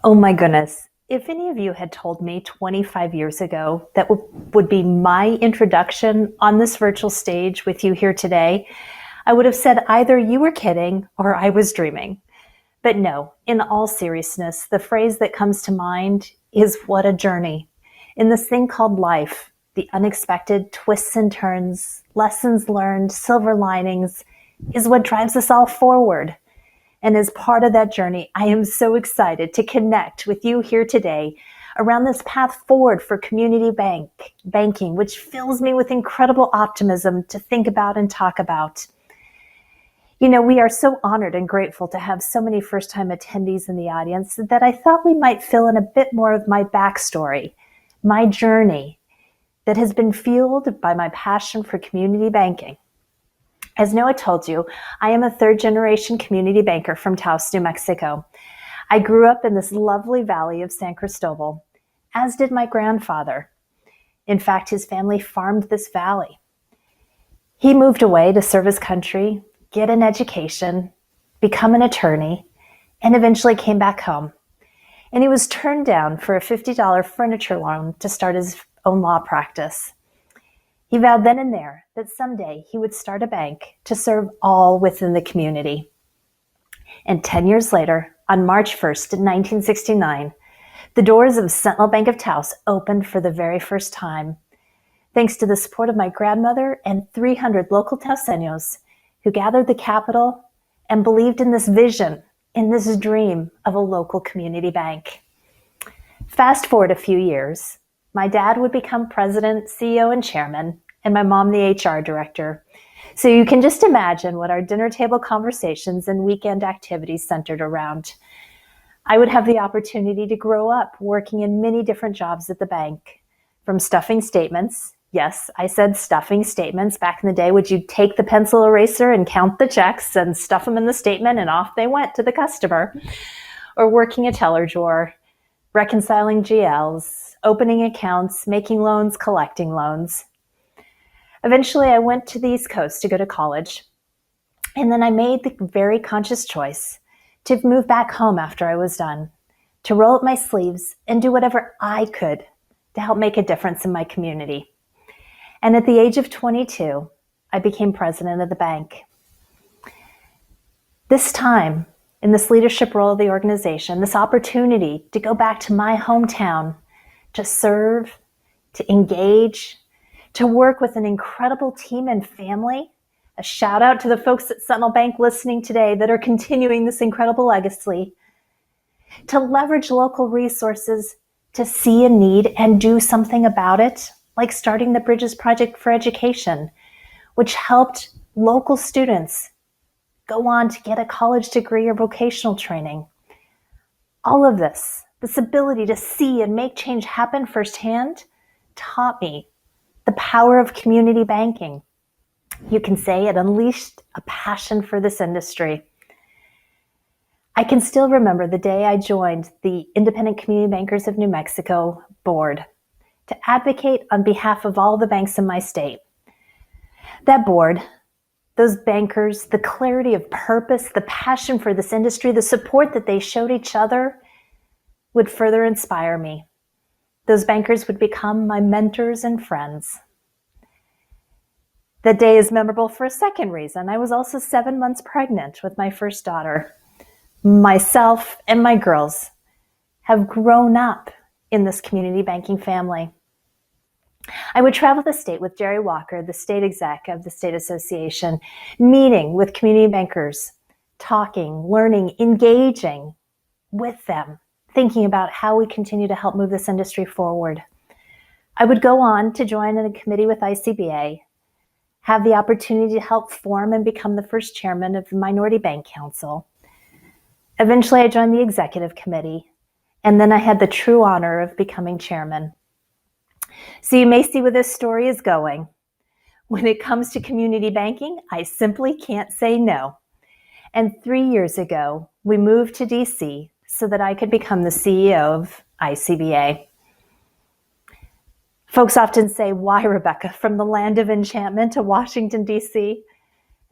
Oh my goodness. If any of you had told me 25 years ago that would be my introduction on this virtual stage with you here today, I would have said either you were kidding or I was dreaming. But no, in all seriousness, the phrase that comes to mind is what a journey. In this thing called life, the unexpected twists and turns, lessons learned, silver linings is what drives us all forward. And as part of that journey, I am so excited to connect with you here today around this path forward for community banking, which fills me with incredible optimism to think about and talk about. You know, we are so honored and grateful to have so many first-time attendees in the audience that I thought we might fill in a bit more of my backstory, my journey that has been fueled by my passion for community banking. As Noah told you, I am a third-generation community banker from Taos, New Mexico. I grew up in this lovely valley of San Cristobal, as did my grandfather. In fact, his family farmed this valley. He moved away to serve his country, get an education, become an attorney, and eventually came back home. And he was turned down for a $50 furniture loan to start his own law practice. He vowed then and there that someday he would start a bank to serve all within the community. And 10 years later, on March 1st, 1969, the doors of Sentinel Bank of Taos opened for the very first time, thanks to the support of my grandmother and 300 local Taoseños who gathered the capital and believed in this vision, in this dream of a local community bank. Fast forward a few years, my dad would become president, CEO, and chairman, and my mom the HR director. So you can just imagine what our dinner table conversations and weekend activities centered around. I would have the opportunity to grow up working in many different jobs at the bank, from stuffing statements. Yes, I said stuffing statements. Back in the day, would you take the pencil eraser and count the checks and stuff them in the statement and off they went to the customer? Or working a teller drawer, reconciling GLs, opening accounts, making loans, collecting loans. Eventually, I went to the East Coast to go to college, and then I made the very conscious choice to move back home after I was done, to roll up my sleeves and do whatever I could to help make a difference in my community. And at the age of 22, I became president of the bank. This time, in this leadership role of the organization, this opportunity to go back to my hometown, to serve, to engage, to work with an incredible team and family. A shout out to the folks at Sentinel Bank listening today that are continuing this incredible legacy. To leverage local resources to see a need and do something about it, like starting the Bridges Project for Education, which helped local students go on to get a college degree or vocational training. All of this ability to see and make change happen firsthand, taught me the power of community banking. You can say it unleashed a passion for this industry. I can still remember the day I joined the Independent Community Bankers of New Mexico board to advocate on behalf of all the banks in my state. That board, those bankers, the clarity of purpose, the passion for this industry, the support that they showed each other would further inspire me. Those bankers would become my mentors and friends. That day is memorable for a second reason. I was also 7 months pregnant with my first daughter. Myself and my girls have grown up in this community banking family. I would travel the state with Jerry Walker, the state exec of the state association, meeting with community bankers, talking, learning, engaging with them, thinking about how we continue to help move this industry forward. I would go on to join in a committee with ICBA, have the opportunity to help form and become the first chairman of the Minority Bank Council. Eventually, I joined the executive committee, and then I had the true honor of becoming chairman. So you may see where this story is going. When it comes to community banking, I simply can't say no. And 3 years ago, we moved to DC so that I could become the CEO of ICBA. Folks often say, why, Rebecca, from the land of enchantment to Washington, DC?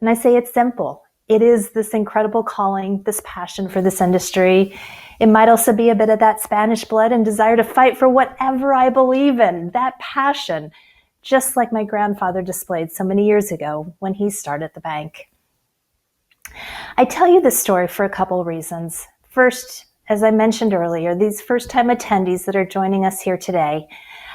And I say it's simple. It is this incredible calling, this passion for this industry. It might also be a bit of that Spanish blood and desire to fight for whatever I believe in, that passion, just like my grandfather displayed so many years ago when he started the bank. I tell you this story for a couple reasons. First, as I mentioned earlier, these first-time attendees that are joining us here today,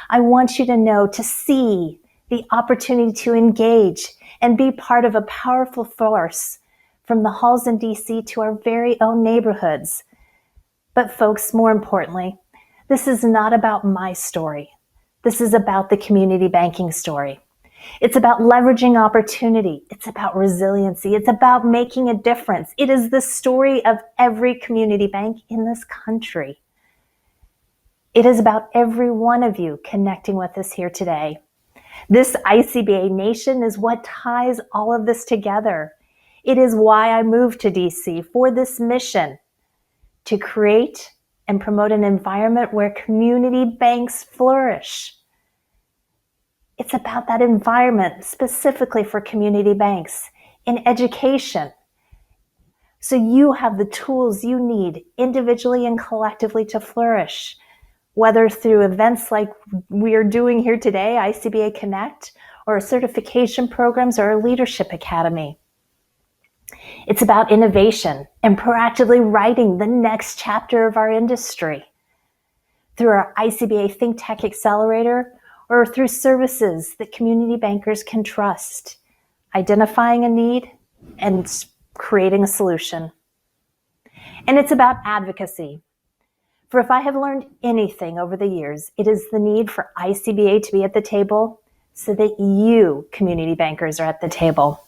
I want you to know, to see the opportunity to engage and be part of a powerful force from the halls in DC to our very own neighborhoods. But folks, more importantly, this is not about my story. This is about the community banking story. It's about leveraging opportunity. It's about resiliency. It's about making a difference. It is the story of every community bank in this country. It is about every one of you connecting with us here today. This ICBA Nation is what ties all of this together. It is why I moved to DC for this mission, to create and promote an environment where community banks flourish. It's about that environment specifically for community banks in education. So you have the tools you need individually and collectively to flourish, whether through events like we are doing here today, ICBA Connect, or certification programs or a leadership academy. It's about innovation and proactively writing the next chapter of our industry through our ICBA Think Tech Accelerator or through services that community bankers can trust, identifying a need and creating a solution. And it's about advocacy. For if I have learned anything over the years, it is the need for ICBA to be at the table so that you, community bankers, are at the table.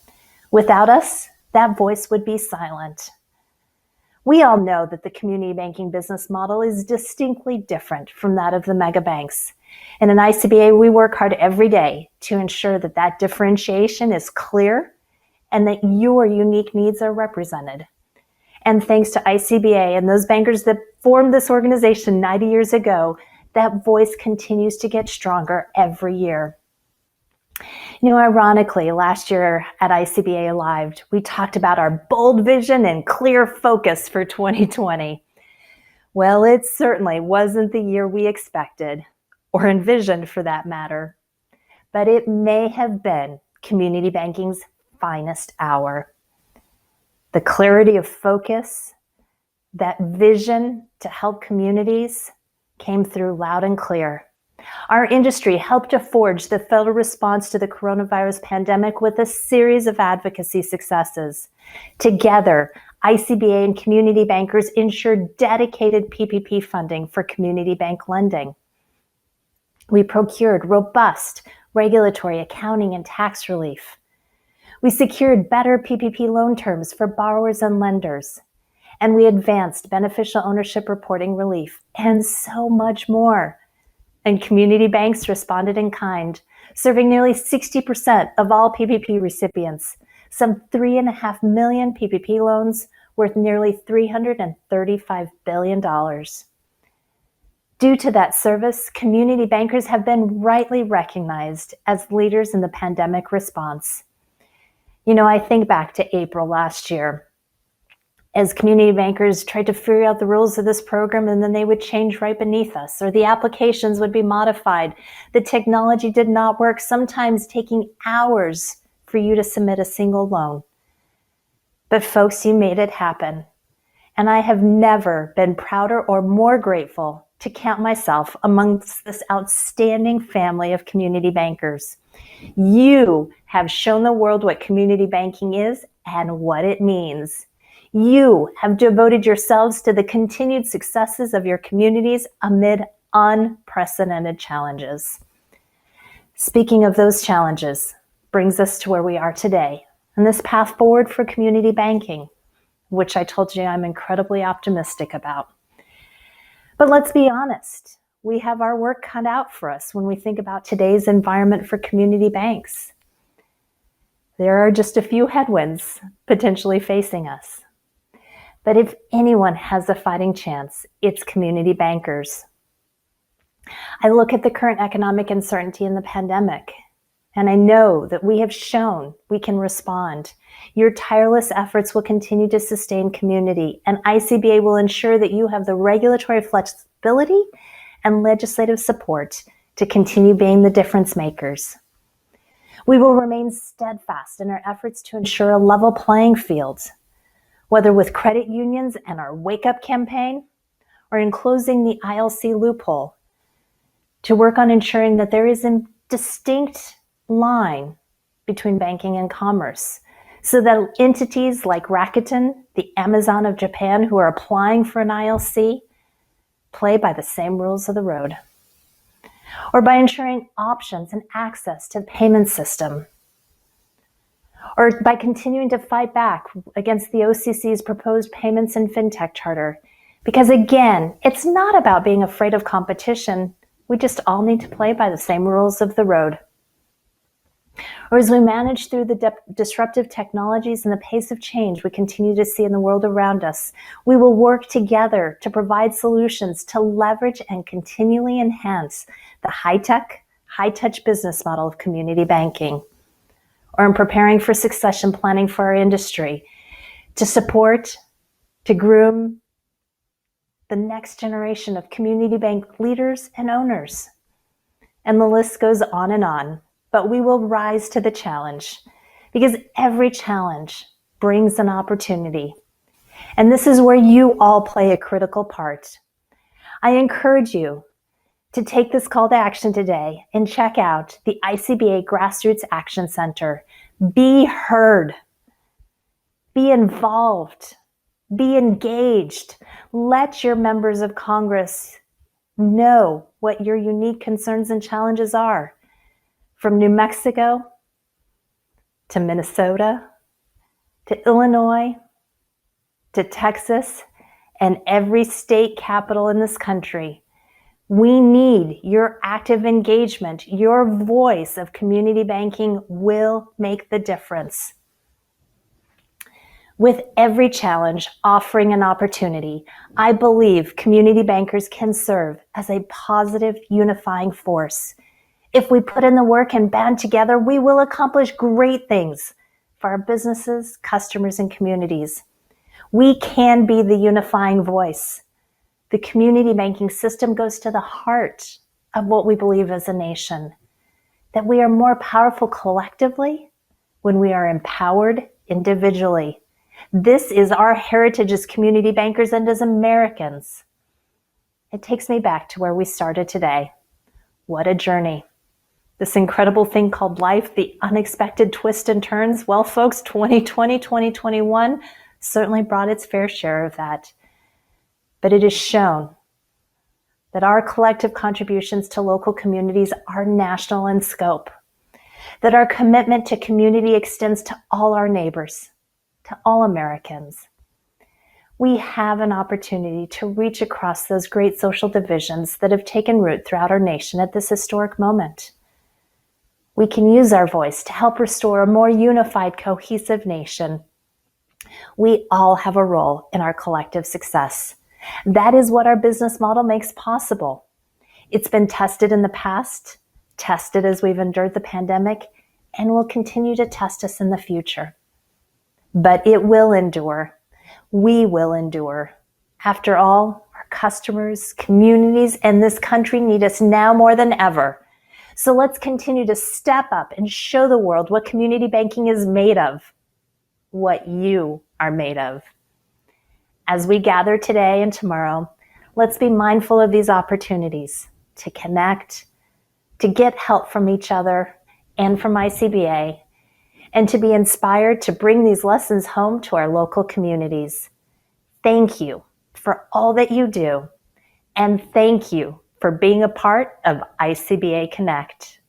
Without us, that voice would be silent. We all know that the community banking business model is distinctly different from that of the mega banks. And in ICBA, we work hard every day to ensure that that differentiation is clear and that your unique needs are represented. And thanks to ICBA and those bankers that formed this organization 90 years ago, that voice continues to get stronger every year. You know, ironically, last year at ICBA Live, we talked about our bold vision and clear focus for 2020. Well, it certainly wasn't the year we expected, or envisioned for that matter, but it may have been community banking's finest hour. The clarity of focus, that vision to help communities came through loud and clear. Our industry helped to forge the federal response to the coronavirus pandemic with a series of advocacy successes. Together, ICBA and community bankers ensured dedicated PPP funding for community bank lending. We procured robust regulatory, accounting, and tax relief. We secured better PPP loan terms for borrowers and lenders. And we advanced beneficial ownership reporting relief, and so much more. And community banks responded in kind, serving nearly 60% of all PPP recipients, some 3.5 million PPP loans worth nearly $335 billion. Due to that service, community bankers have been rightly recognized as leaders in the pandemic response. You know, I think back to April last year, as community bankers tried to figure out the rules of this program, and then they would change right beneath us, or the applications would be modified. The technology did not work, sometimes taking hours for you to submit a single loan. But folks, you made it happen. And I have never been prouder or more grateful to count myself amongst this outstanding family of community bankers. You have shown the world what community banking is and what it means. You have devoted yourselves to the continued successes of your communities amid unprecedented challenges. Speaking of those challenges, brings us to where we are today, and this path forward for community banking, which I told you I'm incredibly optimistic about. But let's be honest, we have our work cut out for us when we think about today's environment for community banks. There are just a few headwinds potentially facing us. But if anyone has a fighting chance, it's community bankers. I look at the current economic uncertainty in the pandemic, And I know that we have shown we can respond. Your tireless efforts will continue to sustain community, and ICBA will ensure that you have the regulatory flexibility and legislative support to continue being the difference makers. We will remain steadfast in our efforts to ensure a level playing field, whether with credit unions and our Wake Up campaign, or in closing the ILC loophole, to work on ensuring that there is a distinct line between banking and commerce, so that entities like Rakuten, the Amazon of Japan, who are applying for an ILC, play by the same rules of the road. Or by ensuring options and access to the payment system. Or by continuing to fight back against the OCC's proposed payments and fintech charter. Because again, it's not about being afraid of competition. We just all need to play by the same rules of the road. Or as we manage through the disruptive technologies and the pace of change we continue to see in the world around us, we will work together to provide solutions to leverage and continually enhance the high-tech, high-touch business model of community banking. Or in preparing for succession planning for our industry, to support, to groom the next generation of community bank leaders and owners. And the list goes on and on, but we will rise to the challenge, because every challenge brings an opportunity. And this is where you all play a critical part. I encourage you to take this call to action today and check out the ICBA Grassroots Action Center. Be heard, be involved, be engaged. Let your members of Congress know what your unique concerns and challenges are. From New Mexico to Minnesota to Illinois to Texas and every state capital in this country. We need your active engagement. Your voice of community banking will make the difference. With every challenge offering an opportunity, I believe community bankers can serve as a positive unifying force. If we put in the work and band together, we will accomplish great things for our businesses, customers, and communities. We can be the unifying voice. The community banking system goes to the heart of what we believe as a nation, that we are more powerful collectively when we are empowered individually. This is our heritage as community bankers and as Americans. It takes me back to where we started today. What a journey. This incredible thing called life, the unexpected twists and turns. Well, folks, 2020, 2021 certainly brought its fair share of that. But it is shown that our collective contributions to local communities are national in scope, that our commitment to community extends to all our neighbors, to all Americans. We have an opportunity to reach across those great social divisions that have taken root throughout our nation at this historic moment. We can use our voice to help restore a more unified, cohesive nation. We all have a role in our collective success. That is what our business model makes possible. It's been tested in the past, tested as we've endured the pandemic, and will continue to test us in the future. But it will endure. We will endure. After all, our customers, communities, and this country need us now more than ever. So let's continue to step up and show the world what community banking is made of, what you are made of. As we gather today and tomorrow, let's be mindful of these opportunities to connect, to get help from each other and from ICBA, and to be inspired to bring these lessons home to our local communities. Thank you for all that you do, and thank you for being a part of ICBA Connect.